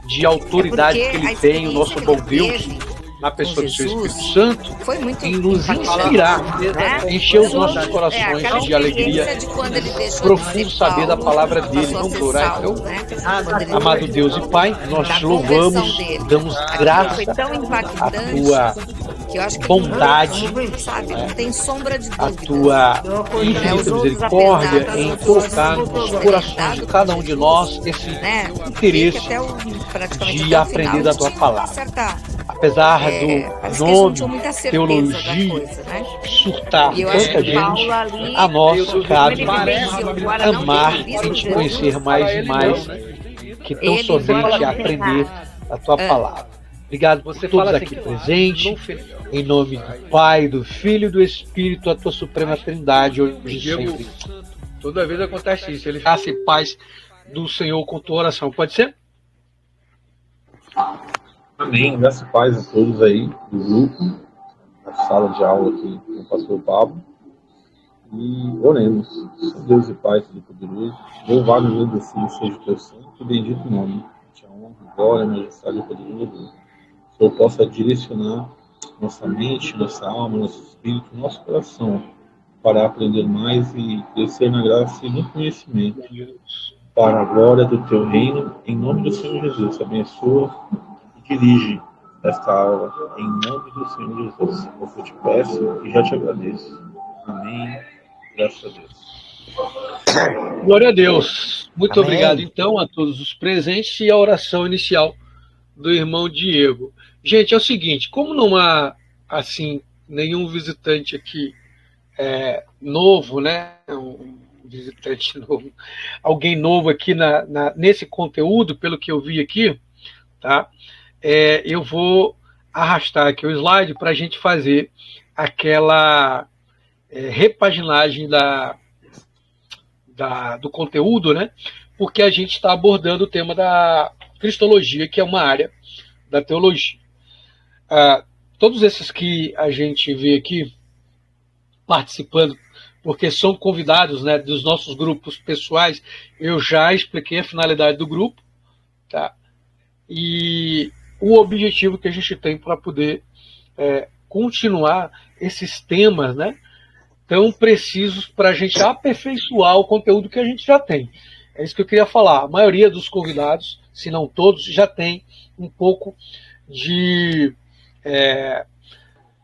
de autoridade que ele tem, o nosso bom Deus, na pessoa do seu Espírito Santo, em nos inspirar, né? Encher os nossos corações de alegria, profundo saber da palavra dele. Vamos orar então? Amado Deus e Pai, nós te louvamos, damos graça à tua bondade, a tua infinita misericórdia em colocar nos corações de cada um de nós esse interesse de aprender da tua palavra. Apesar do nome, teologia, surtar tanta gente, a nós cabe amar e te conhecer mais e mais, que tão somente aprender a tua palavra. Obrigado por todos aqui presentes, em nome do Pai, do Filho e do Espírito, a tua suprema trindade, hoje e sempre. Toda vez acontece isso, ele graça e paz do Senhor com tua oração, pode ser? Amém. Graça e paz a todos aí do grupo, da sala de aula aqui com o pastor Pablo. E oremos. Deus e Pai Todo-Poderoso, louvado e agradecido seja o teu santo e bendito nome. Te honra, glória, majestade e poder de Deus. Que eu possa direcionar nossa mente, nossa alma, nosso espírito, nosso coração para aprender mais e crescer na graça e no conhecimento. Para a glória do teu reino, em nome do Senhor Jesus. Abençoa dirige esta aula em nome do Senhor Jesus. Eu te peço e já te agradeço. Amém. Graças a Deus. Glória a Deus. Muito obrigado, então, a todos os presentes e a oração inicial do irmão Diego. Gente, é o seguinte, como não há, assim, nenhum visitante aqui novo, né? Um visitante novo, alguém novo aqui nesse conteúdo, pelo que eu vi aqui, tá? Eu vou arrastar aqui o slide para a gente fazer aquela repaginagem do conteúdo, né? Porque a gente está abordando o tema da cristologia, que é uma área da teologia. Todos esses que a gente vê aqui participando, porque são convidados, né, dos nossos grupos pessoais, eu já expliquei a finalidade do grupo, tá? E o objetivo que a gente tem para poder continuar esses temas, né, tão precisos para a gente aperfeiçoar o conteúdo que a gente já tem. É isso que eu queria falar. A maioria dos convidados, se não todos, já tem um pouco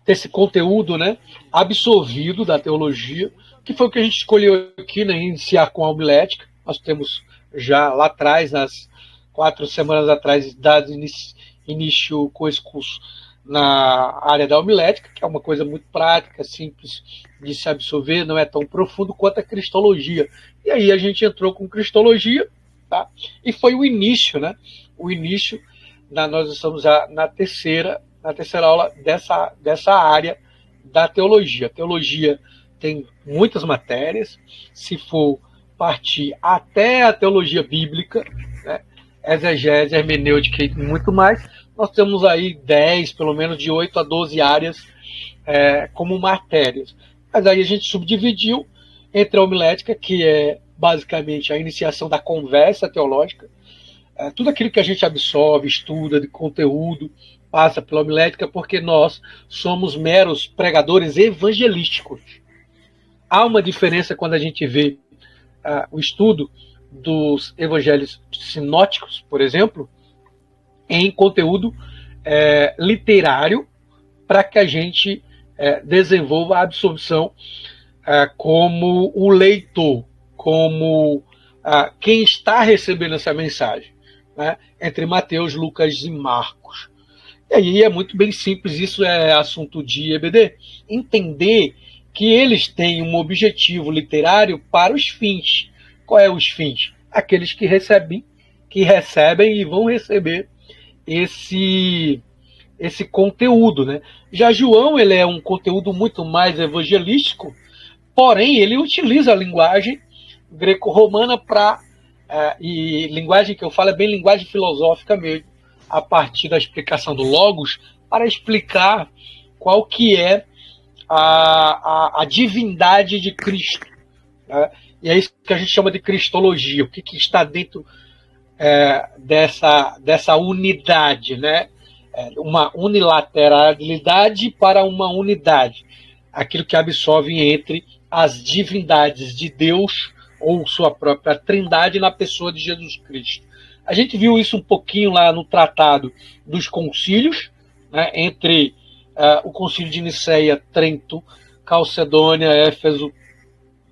desse conteúdo, né, absorvido da teologia, que foi o que a gente escolheu aqui, né, iniciar com a homilética. Nós temos já lá atrás, nas 4 semanas atrás, dado início com esse curso na área da homilética, que é uma coisa muito prática, simples de se absorver, não é tão profundo quanto a cristologia. E aí a gente entrou com cristologia, tá? E foi o início, né? O início, nós estamos já na terceira aula dessa área da teologia. A teologia tem muitas matérias, se for partir até a teologia bíblica, né? Exegese, hermenêutica e muito mais, nós temos aí 10, pelo menos de 8 a 12 áreas como matérias. Mas aí a gente subdividiu entre a homilética, que é basicamente a iniciação da conversa teológica, tudo aquilo que a gente absorve, estuda de conteúdo, passa pela homilética, porque nós somos meros pregadores evangelísticos. Há uma diferença quando a gente vê o estudo dos evangelhos sinóticos, por exemplo, em conteúdo literário, para que a gente desenvolva a absorção como o leitor, como quem está recebendo essa mensagem, né, entre Mateus, Lucas e Marcos. E aí é muito bem simples, isso é assunto de EBD, entender que eles têm um objetivo literário para os fins. Qual é os fins? Aqueles que recebem e vão receber esse conteúdo, né? Já João, ele é um conteúdo muito mais evangelístico, porém ele utiliza a linguagem greco-romana e linguagem que eu falo é bem linguagem filosófica mesmo, a partir da explicação do Logos, para explicar qual que é a divindade de Cristo, né? E é isso que a gente chama de cristologia, o que está dentro dessa unidade, né? Uma unilateralidade para uma unidade, aquilo que absolve entre as divindades de Deus ou sua própria trindade na pessoa de Jesus Cristo. A gente viu isso um pouquinho lá no Tratado dos Concílios, né, entre o Concílio de Niceia, Trento, Calcedônia, Éfeso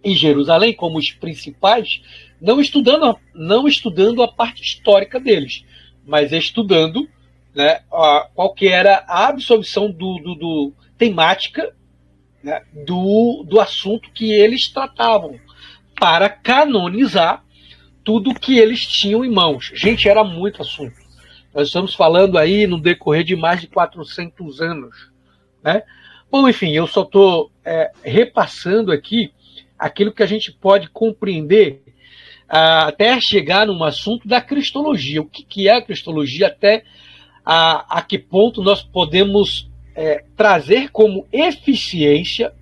e Jerusalém como os principais, não estudando a parte histórica deles, mas estudando, né, qual que era a absorção temática, né, do assunto que eles tratavam, para canonizar tudo que eles tinham em mãos. Gente, era muito assunto. Nós estamos falando aí no decorrer de mais de 400 anos. Né? Bom, enfim, eu só estou repassando aqui aquilo que a gente pode compreender até chegar num assunto da cristologia. O que é a cristologia, até a que ponto nós podemos trazer como eficiência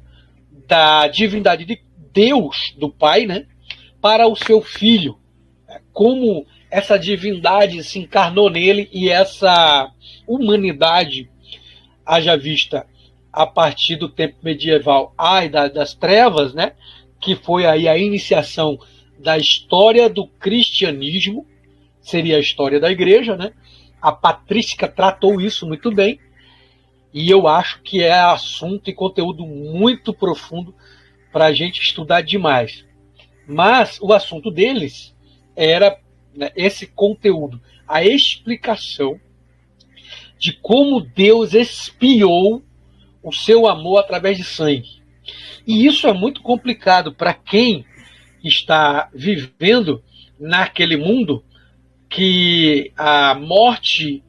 da divindade de Deus, do Pai, né, para o seu Filho. Como essa divindade se encarnou nele e essa humanidade, haja vista a partir do tempo medieval, das trevas, né, que foi aí a iniciação da história do cristianismo, seria a história da igreja, né? A patrística tratou isso muito bem, e eu acho que é assunto e conteúdo muito profundo para a gente estudar demais. Mas o assunto deles era, né, esse conteúdo, a explicação de como Deus expiou o seu amor através de sangue. E isso é muito complicado para quem está vivendo naquele mundo que a morte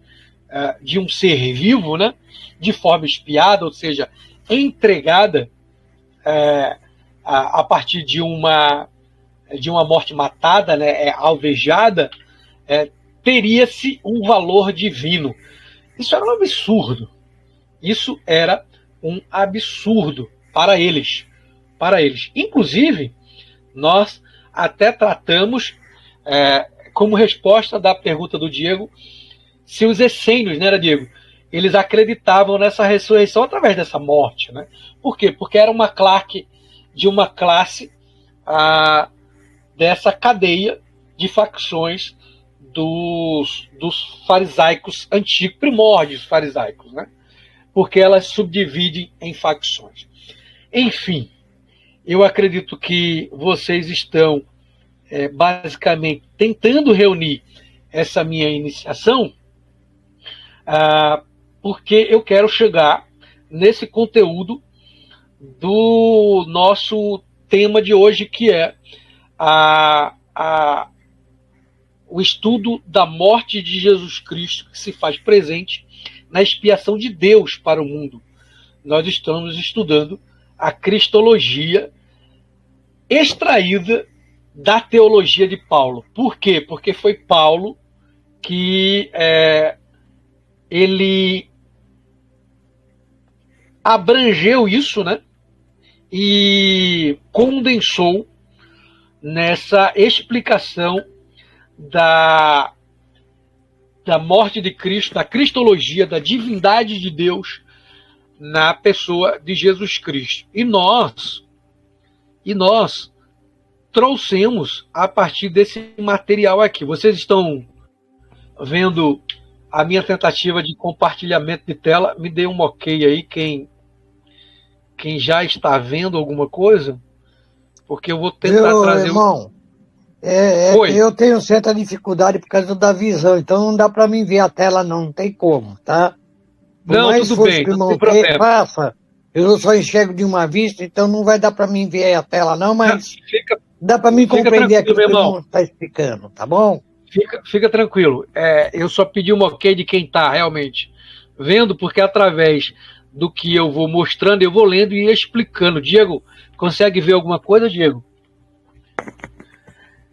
de um ser vivo, né, de forma expiada, ou seja, entregada a partir de uma morte matada, né, alvejada, teria-se um valor divino. Isso era um absurdo. Isso era um absurdo para eles. Inclusive, nós até tratamos, como resposta da pergunta do Diego, se os essênios, né, Diego, eles acreditavam nessa ressurreição através dessa morte. Né? Por quê? Porque era uma claque de uma classe dessa cadeia de facções dos farisaicos antigos, primórdios farisaicos, né? Porque elas subdividem em facções. Enfim, eu acredito que vocês estão basicamente tentando reunir essa minha iniciação, porque eu quero chegar nesse conteúdo do nosso tema de hoje, que é o estudo da morte de Jesus Cristo, que se faz presente na expiação de Deus para o mundo. Nós estamos estudando a cristologia extraída da teologia de Paulo. Por quê? Porque foi Paulo que ele abrangeu isso, né? E condensou nessa explicação da morte de Cristo, da cristologia, da divindade de Deus na pessoa de Jesus Cristo. E nós trouxemos a partir desse material aqui. Vocês estão vendo a minha tentativa de compartilhamento de tela? Me dê um ok aí, quem já está vendo alguma coisa, porque eu vou tentar trazer... Irmão, eu tenho certa dificuldade por causa da visão, então não dá para mim ver a tela, não tem como, tá? Por não, mais tudo bem, não tem problema. Faça, eu só enxergo de uma vista, então não vai dar para mim ver a tela, não, mas dá para mim compreender aquilo que o irmão está explicando, tá bom? Fica tranquilo. Eu só pedi um ok de quem está realmente vendo, porque através do que eu vou mostrando, eu vou lendo e explicando. Diego, consegue ver alguma coisa, Diego?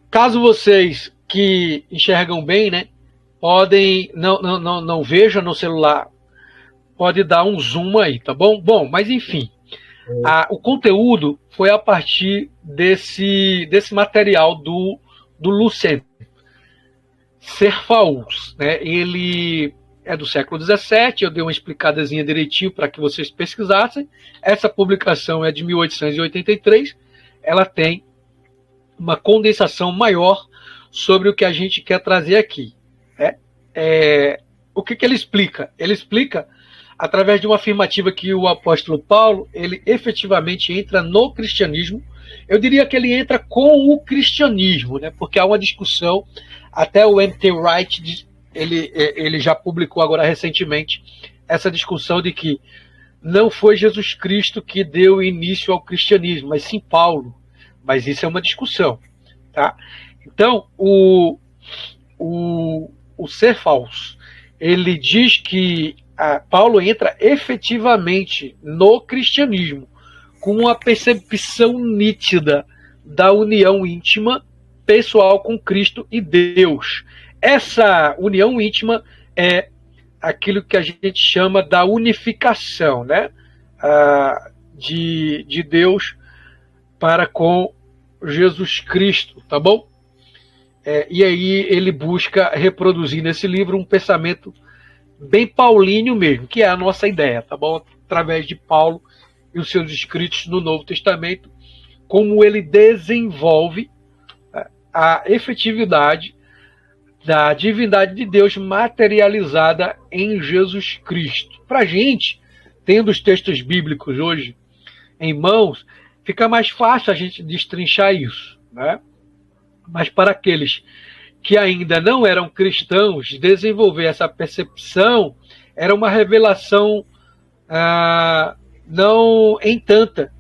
Caso vocês que enxergam bem, né, podem, não vejam no celular, pode dar um zoom aí, tá bom? Bom, mas enfim, o conteúdo foi a partir desse material do Lucien. Cephalaus, né? Ele é do século XVII, eu dei uma explicadazinha direitinho para que vocês pesquisassem. Essa publicação é de 1883, ela tem uma condensação maior sobre o que a gente quer trazer aqui. O que ele explica? Ele explica através de uma afirmativa que o apóstolo Paulo, ele efetivamente entra no cristianismo. Eu diria que ele entra com o cristianismo, né? Porque há uma discussão, até o M.T. Wright, ele já publicou agora recentemente essa discussão de que não foi Jesus Cristo que deu início ao cristianismo, mas sim Paulo. Mas isso é uma discussão, tá? Então, o Cephalaus, ele diz que Paulo entra efetivamente no cristianismo com uma percepção nítida da união íntima pessoal com Cristo e Deus. Essa união íntima é aquilo que a gente chama da unificação, né? De Deus para com Jesus Cristo, tá bom? E aí ele busca reproduzir nesse livro um pensamento bem paulíneo mesmo, que é a nossa ideia, tá bom? Através de Paulo e os seus escritos no Novo Testamento, como ele desenvolve a efetividade da divindade de Deus materializada em Jesus Cristo. Para a gente, tendo os textos bíblicos hoje em mãos, fica mais fácil a gente destrinchar isso, né? Mas para aqueles que ainda não eram cristãos, desenvolver essa percepção era uma revelação não em tanta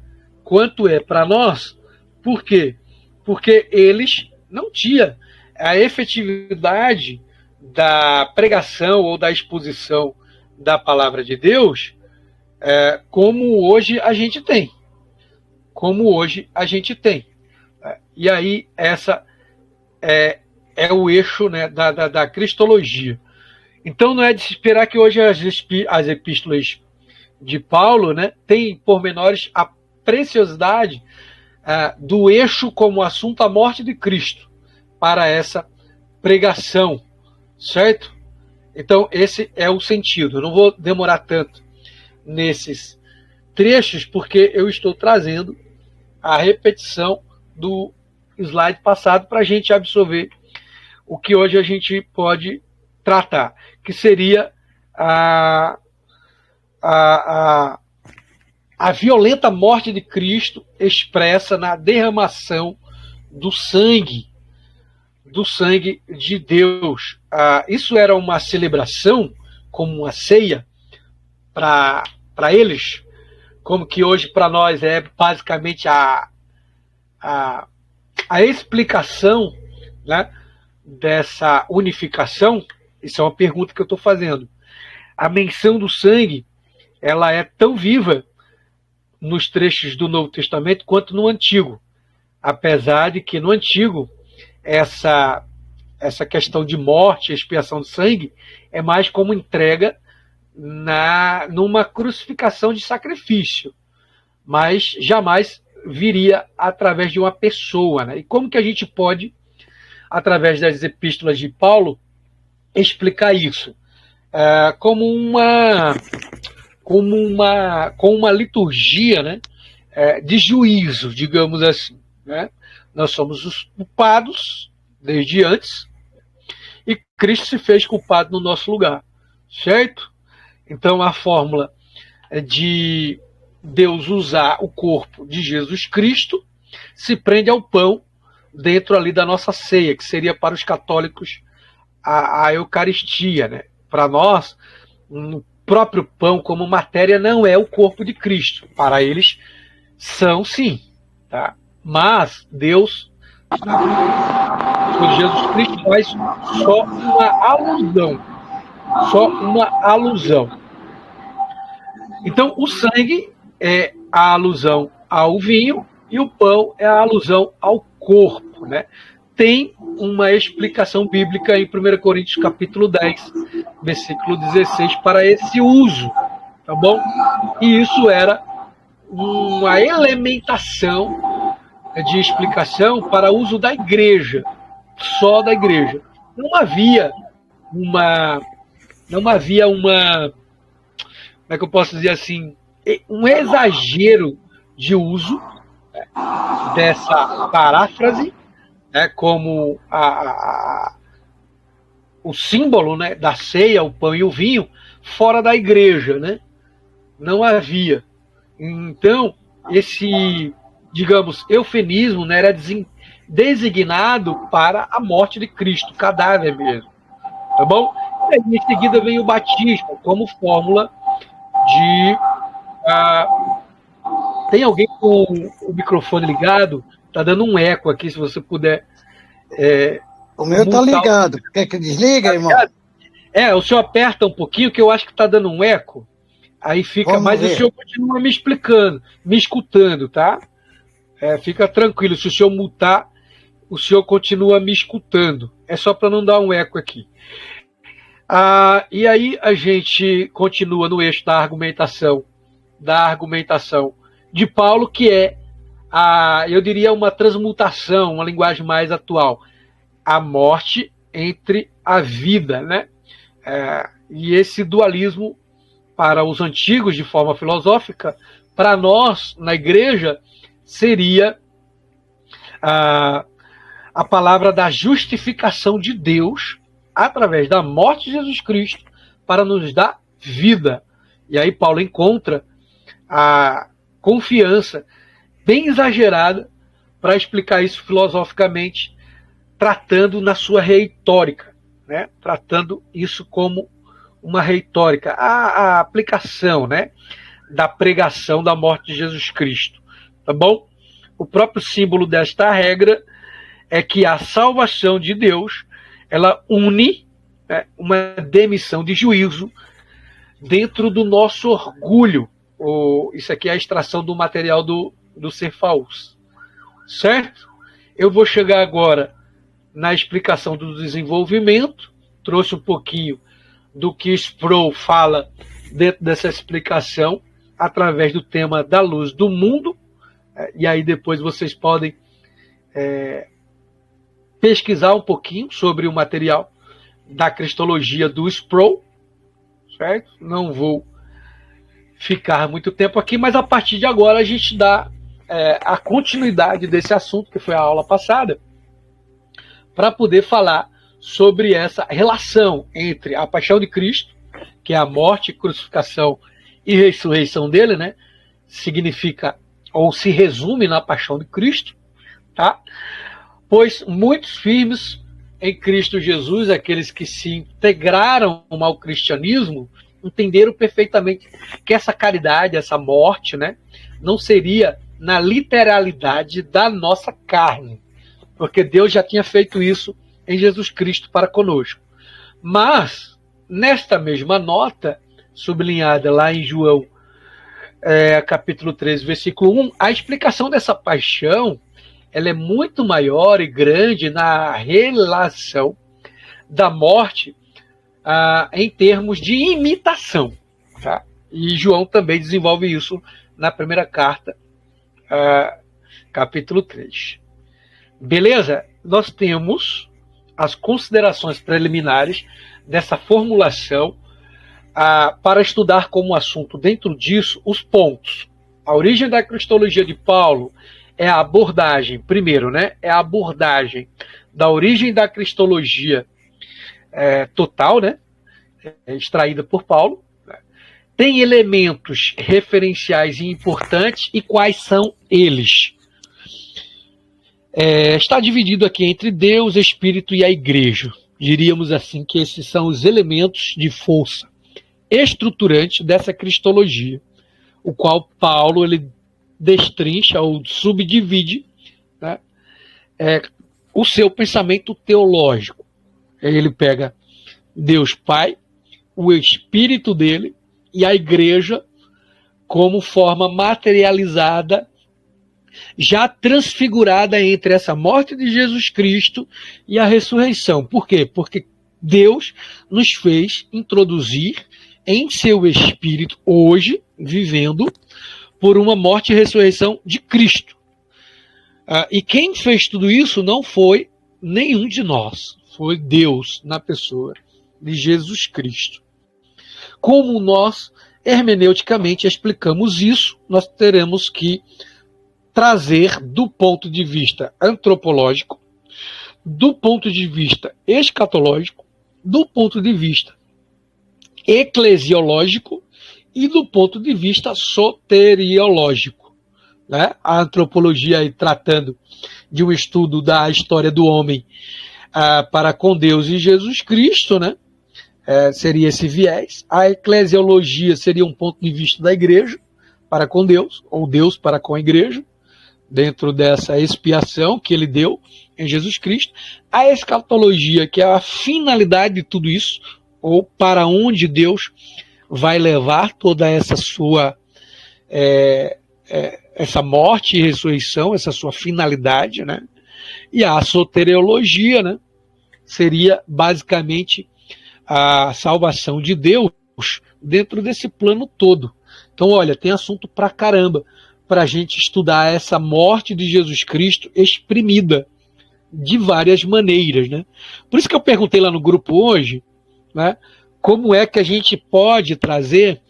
quanto é para nós. Por quê? Porque eles não tinham a efetividade da pregação ou da exposição da palavra de Deus como hoje a gente tem. E aí essa é o eixo, né, da cristologia. Então não é de se esperar que hoje as epístolas de Paulo, né, tem pormenores a preciosidade do eixo como assunto a morte de Cristo para essa pregação, certo? Então esse é o sentido. Eu não vou demorar tanto nesses trechos porque eu estou trazendo a repetição do slide passado para a gente absorver o que hoje a gente pode tratar, que seria a violenta morte de Cristo expressa na derramação do sangue de Deus. Isso era uma celebração, como uma ceia, para eles, como que hoje para nós é basicamente a explicação, né, dessa unificação. Isso é uma pergunta que eu estou fazendo. A menção do sangue, ela é tão viva nos trechos do Novo Testamento quanto no Antigo, apesar de que no Antigo essa questão de morte, expiação do sangue, é mais como entrega numa crucificação de sacrifício, mas jamais viria através de uma pessoa, né? E como que a gente pode, através das epístolas de Paulo, explicar isso? Com uma liturgia, né, de juízo, digamos assim, né? Nós somos os culpados desde antes e Cristo se fez culpado no nosso lugar, certo? Então a fórmula de Deus usar o corpo de Jesus Cristo se prende ao pão dentro ali da nossa ceia, que seria para os católicos a Eucaristia, né? Para nós, o próprio pão como matéria não é o corpo de Cristo. Para eles, são sim, tá? Mas Deus, Jesus Cristo, faz só uma alusão. Então, o sangue é a alusão ao vinho e o pão é a alusão ao corpo, né? Tem uma explicação bíblica em 1 Coríntios capítulo 10, versículo 16, para esse uso, tá bom? E isso era uma elementação de explicação para uso da igreja, só da igreja. não havia uma, como é que eu posso dizer assim, um exagero de uso, né, dessa paráfrase, né, como o símbolo, né, da ceia, o pão e o vinho, fora da igreja, né? Não havia. Então, esse, digamos, eufemismo, né, era designado para a morte de Cristo, cadáver mesmo. Tá bom? E aí, em seguida vem o batismo, como fórmula de... tem alguém com o microfone ligado? Tá dando um eco aqui, se você puder... o meu tá ligado. Quer que desliga, irmão? O senhor aperta um pouquinho, que eu acho que tá dando um eco. Aí fica... Vamos mas ver. o senhor continua me explicando, me escutando, tá? Fica tranquilo, se o senhor mutar, o senhor continua me escutando. É só para não dar um eco aqui. E aí a gente continua no eixo da argumentação de Paulo, que é, eu diria, uma transmutação, uma linguagem mais atual. A morte entre a vida, né? E esse dualismo, para os antigos de forma filosófica, para nós, na igreja, seria a palavra da justificação de Deus através da morte de Jesus Cristo para nos dar vida. E aí Paulo encontra a confiança bem exagerada para explicar isso filosoficamente, tratando na sua retórica, né? Tratando isso como uma retórica, a aplicação, né, da pregação da morte de Jesus Cristo. Tá bom? O próprio símbolo desta regra é que a salvação de Deus, ela une, né, uma demissão de juízo dentro do nosso orgulho. Isso aqui é a extração do material do Cefaus. Certo? Eu vou chegar agora na explicação do desenvolvimento. Trouxe um pouquinho do que Sproul fala dentro dessa explicação, através do tema da luz do mundo. E aí depois vocês podem pesquisar um pouquinho sobre o material da cristologia do Sproul, certo? Não vou ficar muito tempo aqui, mas a partir de agora a gente dá a continuidade desse assunto, que foi a aula passada, para poder falar sobre essa relação entre a paixão de Cristo, que é a morte, crucificação e ressurreição dele, né? Significa, ou se resume na paixão de Cristo, tá? Pois muitos firmes em Cristo Jesus, aqueles que se integraram ao cristianismo, entenderam perfeitamente que essa caridade, essa morte, né, não seria na literalidade da nossa carne, porque Deus já tinha feito isso em Jesus Cristo para conosco. Mas, nesta mesma nota, sublinhada lá em João, capítulo 13, versículo 1, a explicação dessa paixão, ela é muito maior e grande na relação da morte em termos de imitação. Tá? E João também desenvolve isso na primeira carta, capítulo 3. Beleza? Nós temos as considerações preliminares dessa formulação para estudar como assunto dentro disso os pontos. A origem da cristologia de Paulo é a abordagem, primeiro, né? É a abordagem da origem da cristologia total, né? Extraída por Paulo. Tem elementos referenciais e importantes, e quais são eles? Está dividido aqui entre Deus, Espírito e a Igreja. Diríamos assim que esses são os elementos de força estruturante dessa cristologia, o qual Paulo ele destrincha ou subdivide, né, o seu pensamento teológico. Ele pega Deus Pai, o Espírito dele e a Igreja como forma materializada, já transfigurada entre essa morte de Jesus Cristo e a ressurreição. Por quê? Porque Deus nos fez introduzir em seu Espírito, hoje, vivendo por uma morte e ressurreição de Cristo. E quem fez tudo isso não foi nenhum de nós. foi Deus na pessoa de Jesus Cristo. Como nós hermeneuticamente explicamos isso, nós teremos que trazer do ponto de vista antropológico, do ponto de vista escatológico, do ponto de vista eclesiológico e do ponto de vista soteriológico. Né? A antropologia aí tratando de um estudo da história do homem para com Deus e Jesus Cristo, né? Seria esse viés. A eclesiologia seria um ponto de vista da igreja para com Deus, ou Deus para com a igreja, dentro dessa expiação que ele deu em Jesus Cristo. A escatologia, que é a finalidade de tudo isso, ou para onde Deus vai levar toda essa sua essa morte e ressurreição, essa sua finalidade, né? E a soteriologia, né? Seria basicamente a salvação de Deus dentro desse plano todo. Então, olha, tem assunto pra caramba para a gente estudar essa morte de Jesus Cristo exprimida de várias maneiras, né? Por isso que eu perguntei lá no grupo hoje, né, como é que a gente pode trazer,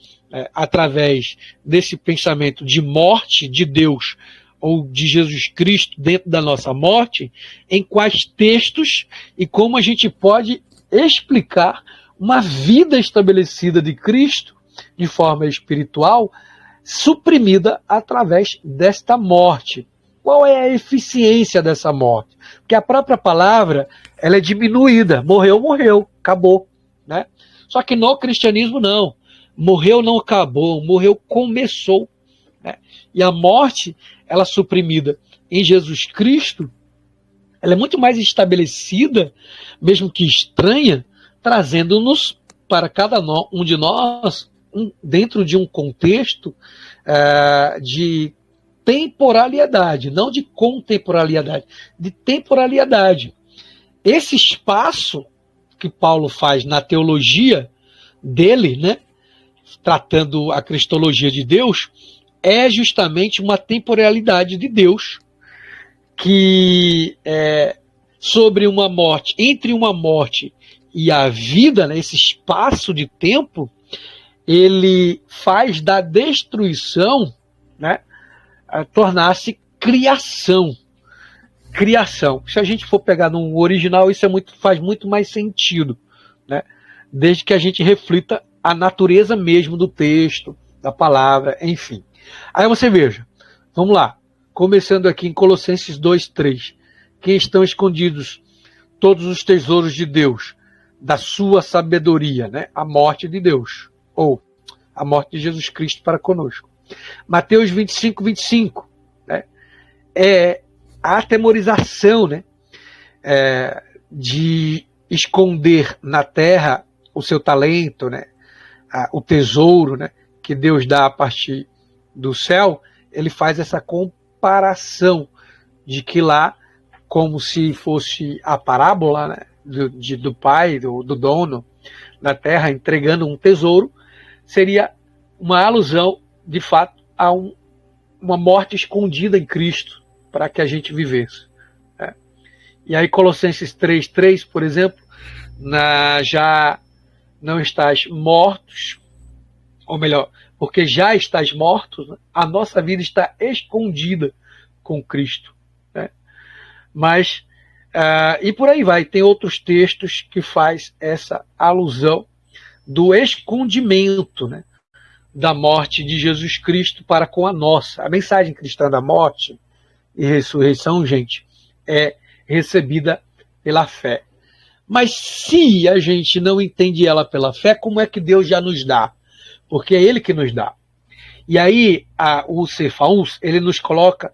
através desse pensamento de morte de Deus ou de Jesus Cristo dentro da nossa morte, em quais textos e como a gente pode explicar uma vida estabelecida de Cristo de forma espiritual, suprimida através desta morte. Qual é a eficiência dessa morte? Porque a própria palavra, ela é diminuída. Morreu, morreu, acabou, né? Só que no cristianismo não. Morreu, não acabou. Morreu, começou, né? E a morte, ela suprimida em Jesus Cristo, ela é muito mais estabelecida, mesmo que estranha, trazendo-nos para cada um de nós, dentro de um contexto de temporalidade, não de contemporaneidade, de temporalidade. Esse espaço que Paulo faz na teologia dele, né, tratando a cristologia de Deus, é justamente uma temporalidade de Deus, que sobre uma morte, entre uma morte e a vida, né, esse espaço de tempo, ele faz da destruição, né, tornar-se criação. Criação. Se a gente for pegar no original, isso faz muito mais sentido, né, desde que a gente reflita a natureza mesmo do texto, da palavra, enfim. Aí você veja, vamos lá, começando aqui em Colossenses 2:3, que estão escondidos todos os tesouros de Deus, da sua sabedoria, né, a morte de Deus, ou a morte de Jesus Cristo para conosco. Mateus 25:25, né, é a atemorização, né, de esconder na terra o seu talento, né, o tesouro, né, que Deus dá a partir do céu. Ele faz essa comparação de que lá, como se fosse a parábola, né, do pai, do dono na terra, entregando um tesouro, seria uma alusão, de fato, a uma morte escondida em Cristo, para que a gente vivesse. Né? E aí Colossenses 3:3, por exemplo, já não estás mortos, ou melhor, porque já estás mortos, né? A nossa vida está escondida com Cristo. Né? Mas, e por aí vai, tem outros textos que faz essa alusão do escondimento, né, da morte de Jesus Cristo para com a nossa. A mensagem cristã da morte e ressurreição, gente, é recebida pela fé. Mas se a gente não entende ela pela fé, como é que Deus já nos dá? Porque é Ele que nos dá. E aí o Cefaús, ele nos coloca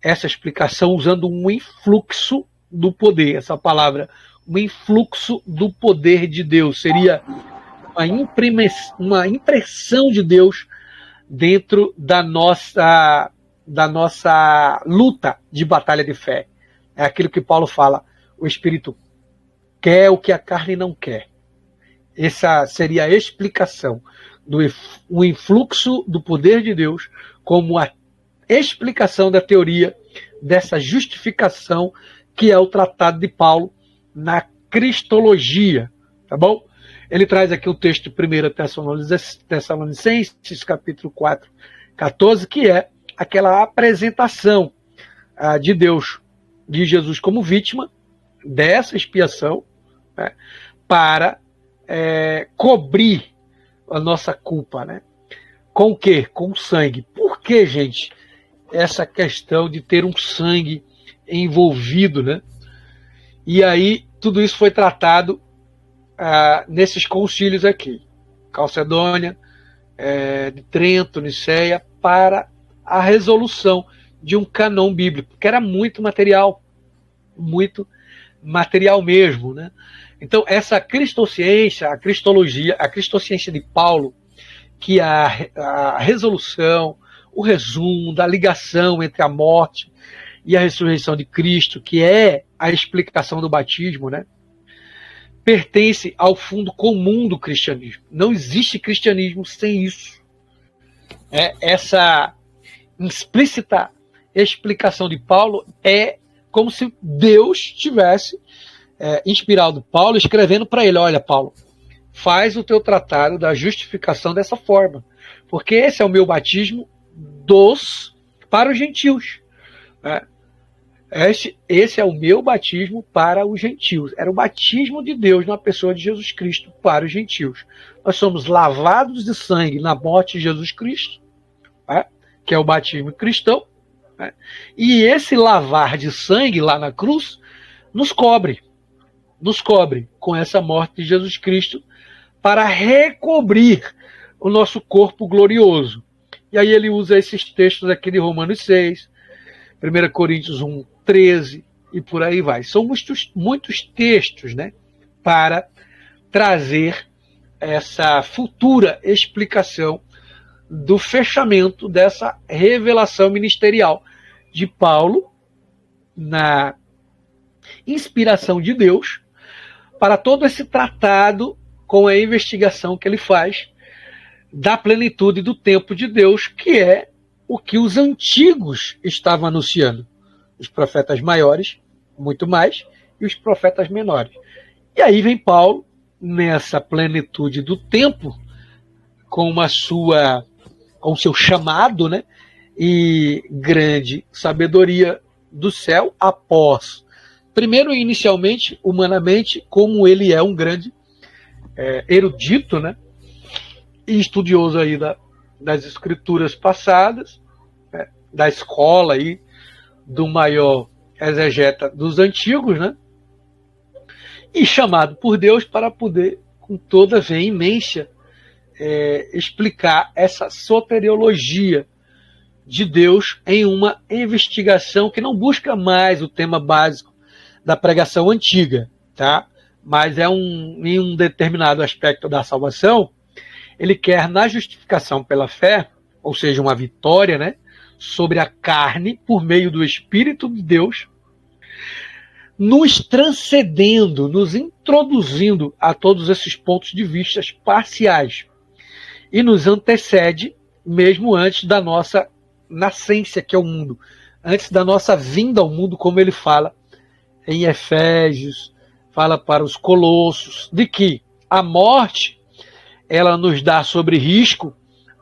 essa explicação usando um influxo do poder. Essa palavra, um influxo do poder de Deus. Seria uma impressão de Deus dentro da nossa luta de batalha de fé. É aquilo que Paulo fala, o Espírito quer o que a carne não quer. Essa seria a explicação do influxo do poder de Deus como a explicação da teoria dessa justificação que é o tratado de Paulo na cristologia, tá bom? Ele traz aqui o texto de 1 Tessalonicenses, capítulo 4, 14, que é aquela apresentação de Deus, de Jesus como vítima dessa expiação, né, para cobrir a nossa culpa, né? Com o quê? Com sangue. Por que, gente, essa questão de ter um sangue envolvido, né? E aí, tudo isso foi tratado nesses concílios aqui. Calcedônia, de Trento, Niceia, para a resolução de um canon bíblico, que era muito material mesmo, né? Então, essa cristociência, a cristologia, a cristociência de Paulo, que a resolução, o resumo da ligação entre a morte e a ressurreição de Cristo, que é a explicação do batismo, né, pertence ao fundo comum do cristianismo. Não existe cristianismo sem isso. Essa explícita explicação de Paulo é como se Deus tivesse inspirado Paulo, escrevendo para ele: olha, Paulo, faz o teu tratado da justificação dessa forma, porque esse é o meu batismo para os gentios. Esse é o meu batismo para os gentios. Era o batismo de Deus na pessoa de Jesus Cristo para os gentios. Nós somos lavados de sangue na morte de Jesus Cristo, que é o batismo cristão, e esse lavar de sangue lá na cruz nos cobre com essa morte de Jesus Cristo para recobrir o nosso corpo glorioso. E aí ele usa esses textos aqui de Romanos 6, 1 Coríntios 1, 13 e por aí vai. São muitos textos, né, para trazer essa futura explicação do fechamento dessa revelação ministerial de Paulo na inspiração de Deus para todo esse tratado com a investigação que ele faz da plenitude do tempo de Deus, que é o que os antigos estavam anunciando. Os profetas maiores, muito mais, e os profetas menores. E aí vem Paulo, nessa plenitude do tempo, com o seu chamado, né, e grande sabedoria do céu, após, primeiro, inicialmente, humanamente, como ele é um grande erudito, né, e estudioso aí das escrituras passadas, né, da escola aí do maior exegeta dos antigos, né, e chamado por Deus para poder, com toda veemência, explicar essa soteriologia de Deus em uma investigação que não busca mais o tema básico da pregação antiga, tá? Mas em um determinado aspecto da salvação, ele quer, na justificação pela fé, ou seja, uma vitória, né, sobre a carne por meio do Espírito de Deus, nos transcendendo, nos introduzindo a todos esses pontos de vista parciais e nos antecede mesmo antes da nossa nascência, que é o mundo, antes da nossa vinda ao mundo, como ele fala em Efésios, fala para os Colossos, de que a morte ela nos dá sobre risco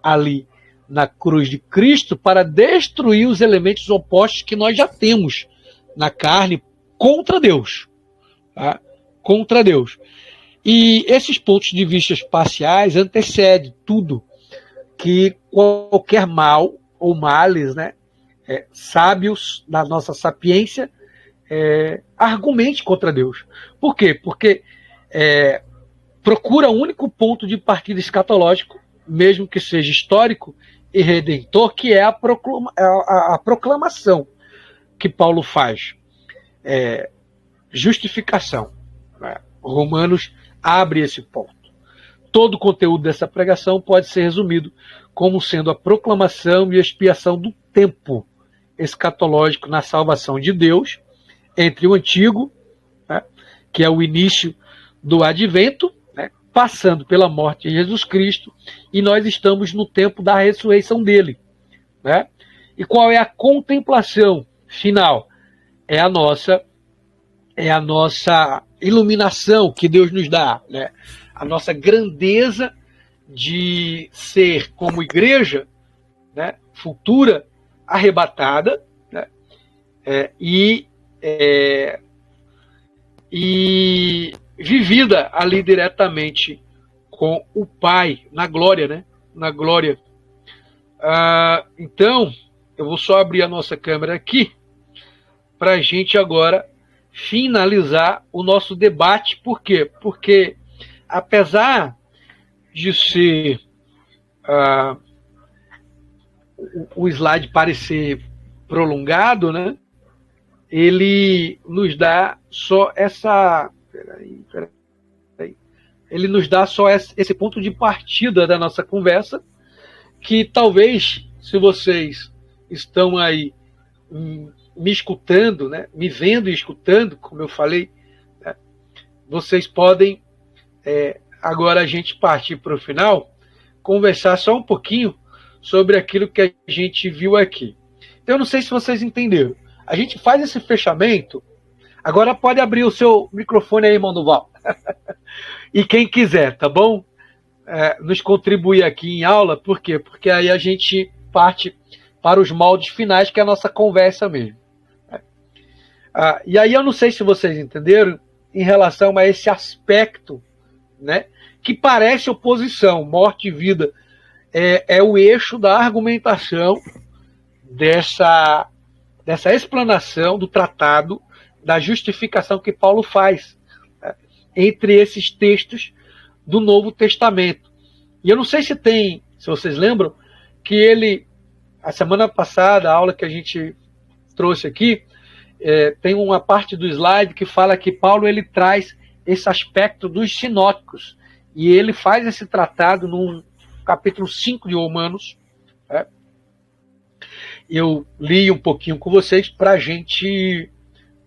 ali na cruz de Cristo para destruir os elementos opostos que nós já temos na carne contra Deus. Tá? Contra Deus. E esses pontos de vista parciais antecedem tudo que qualquer mal ou males, né, sábios da nossa sapiência, argumente contra Deus. Por quê? Porque procura o único ponto de partida escatológico, mesmo que seja histórico e redentor, que é a proclamação que Paulo faz. Justificação. Né? Romanos abre esse ponto. Todo o conteúdo dessa pregação pode ser resumido como sendo a proclamação e expiação do tempo escatológico na salvação de Deus, entre o antigo, né, que é o início do advento, né, passando pela morte de Jesus Cristo, e nós estamos no tempo da ressurreição dele. Né? E qual é a contemplação final? É a nossa iluminação que Deus nos dá, né? A nossa grandeza de ser como igreja, né? Futura, arrebatada, né? E vivida ali diretamente com o Pai, na glória, né? Na glória. Então, eu vou só abrir a nossa câmera aqui para a gente agora finalizar o nosso debate. Por quê? Porque, apesar de ser o slide parecer prolongado, né? Ele nos dá só essa... Peraí. Ele nos dá só esse ponto de partida da nossa conversa, que talvez, se vocês estão aí me escutando, né, me vendo e escutando, como eu falei, né, vocês podem, agora a gente partir para o final, conversar só um pouquinho sobre aquilo que a gente viu aqui. Então, eu não sei se vocês entenderam. A gente faz esse fechamento. Agora pode abrir o seu microfone aí, irmão Duval. E quem quiser, tá bom? Nos contribuir aqui em aula. Por quê? Porque aí a gente parte para os moldes finais, que é a nossa conversa mesmo. E aí eu não sei se vocês entenderam em relação a esse aspecto, né, que parece oposição. Morte e vida é o eixo da argumentação dessa explanação do tratado da justificação que Paulo faz, né, entre esses textos do Novo Testamento. E eu não sei se vocês lembram, que ele, a semana passada, a aula que a gente trouxe aqui, tem uma parte do slide que fala que Paulo ele traz esse aspecto dos sinóticos, e ele faz esse tratado no capítulo 5 de Romanos. Eu li um pouquinho com vocês para a gente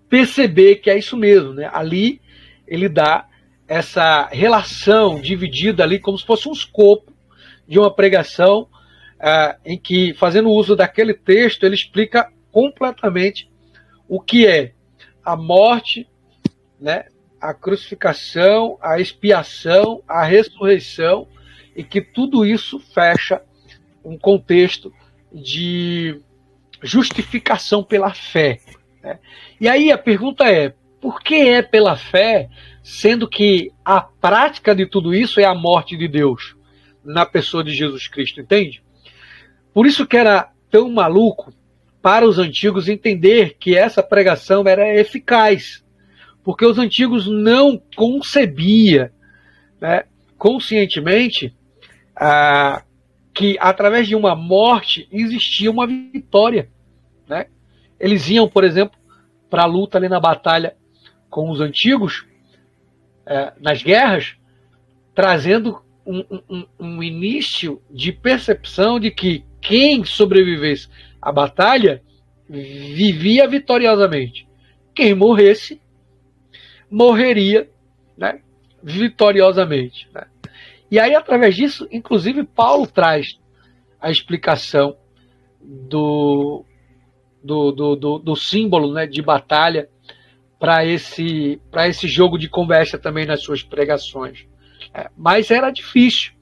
perceber que é isso mesmo, né? Ali ele dá essa relação dividida ali como se fosse um escopo de uma pregação, em que, fazendo uso daquele texto, ele explica completamente o que é a morte, né, a crucificação, a expiação, a ressurreição, e que tudo isso fecha um contexto de justificação pela fé, né? E aí a pergunta é, por que é pela fé, sendo que a prática de tudo isso é a morte de Deus na pessoa de Jesus Cristo, entende? Por isso que era tão maluco para os antigos entender que essa pregação era eficaz, porque os antigos não concebiam, né, conscientemente, que através de uma morte existia uma vitória, né? Eles iam, por exemplo, para a luta ali na batalha com os antigos, nas guerras, trazendo um início de percepção de que quem sobrevivesse à batalha vivia vitoriosamente. Quem morresse, morreria, né, vitoriosamente, né? E aí, através disso, inclusive, Paulo traz a explicação do símbolo, né, de batalha para esse jogo de conversa também nas suas pregações. Mas era difícil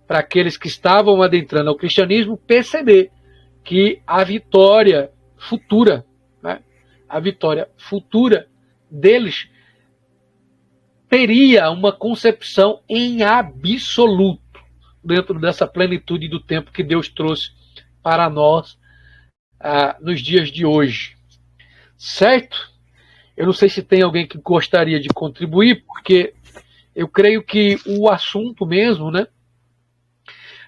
para aqueles que estavam adentrando ao cristianismo perceber que a vitória futura, né, a vitória futura deles teria uma concepção em absoluto dentro dessa plenitude do tempo que Deus trouxe para nós nos dias de hoje. Certo? Eu não sei se tem alguém que gostaria de contribuir, porque eu creio que o assunto mesmo, né,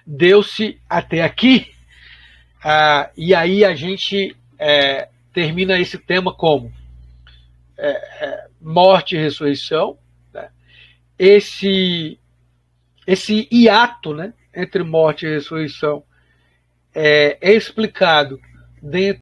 deu-se até aqui, e aí a gente termina esse tema como morte e ressurreição, né? Esse hiato, né, entre morte e ressurreição é explicado dentro